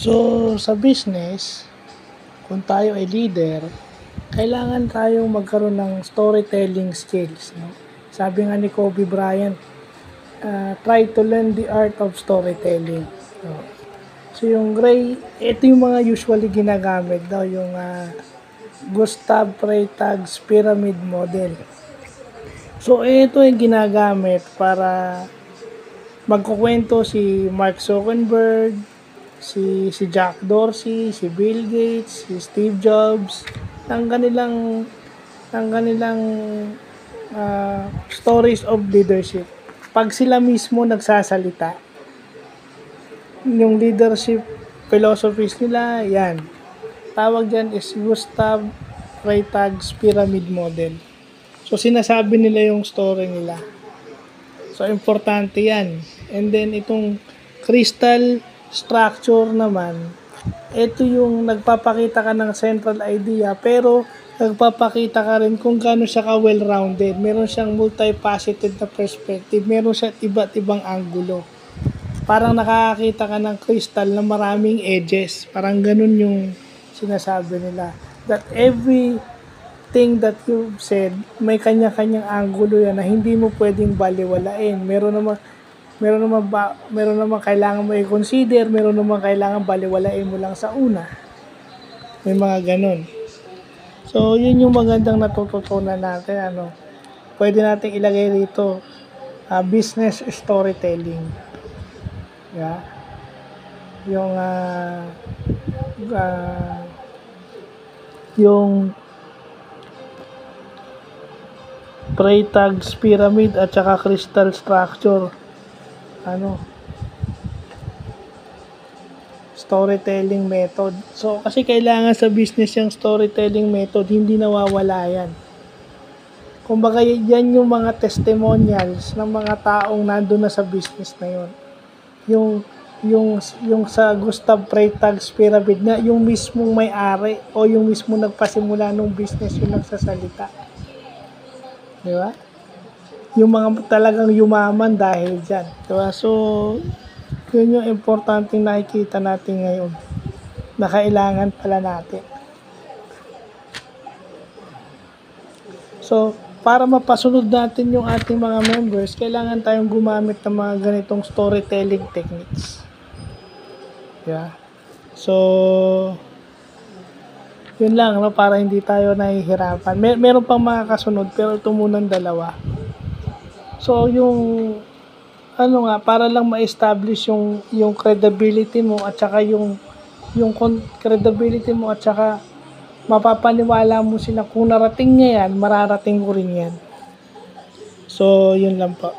So, sa business, kung tayo ay leader, kailangan tayong magkaroon ng storytelling skills. No? Sabi nga ni Kobe Bryant, try to learn the art of storytelling. No? So, yung gray, ito yung mga usually ginagamit daw, yung Gustav Freytag's pyramid model. So, ito yung ginagamit para magkukwento si Mark Zuckerberg, si Jack Dorsey, si Bill Gates, si Steve Jobs, ng kanilang stories of leadership. Pag sila mismo nagsasalita, yung leadership philosophies nila, yan. Tawag dyan is Gustav Freytag's pyramid model. So, sinasabi nila yung story nila. So, importante yan. And then, itong crystal structure naman, ito yung nagpapakita ka ng central idea, pero nagpapakita ka rin kung gaano siya ka well-rounded. Meron siyang multifaceted na perspective. Meron siya iba't ibang angulo. Parang nakakakita ka ng crystal na maraming edges. Parang ganun yung sinasabi nila. That everything that you've said, may kanya-kanyang angulo yan na hindi mo pwedeng baliwalain. Meron naman kailangan mo i-consider, meron naman kailangan baliwalain mo lang sa una. May mga ganun. So, yun yung magandang natututunan natin. Pwede natin ilagay dito, business storytelling. Yeah. Yung Freytag's pyramid at saka crystal structure, storytelling method. So, kasi kailangan sa business yung storytelling method, hindi nawawala yan. Kumbaga, yan yung mga testimonials ng mga taong nandun na sa business na yun. Yung sa Gustav Freytag's pyramid na yung mismong may-ari o yung mismong nagpasimula ng business yung nagsasalita. Di ba? Yung mga talagang yumaman dahil dyan. Di ba? So, yun yung importanteng nakikita natin ngayon na kailangan pala natin. So, para mapasunod natin yung ating mga members, kailangan tayong gumamit ng mga ganitong storytelling techniques. Yeah. So, yun lang, para hindi tayo nahihirapan. Meron pang mga kasunod, pero ito munang dalawa. So, para lang ma-establish yung credibility mo at saka yung credibility mo at saka mapapaniwala mo sila kung narating niya yan, mararating ko rin yan. So, yun lang po.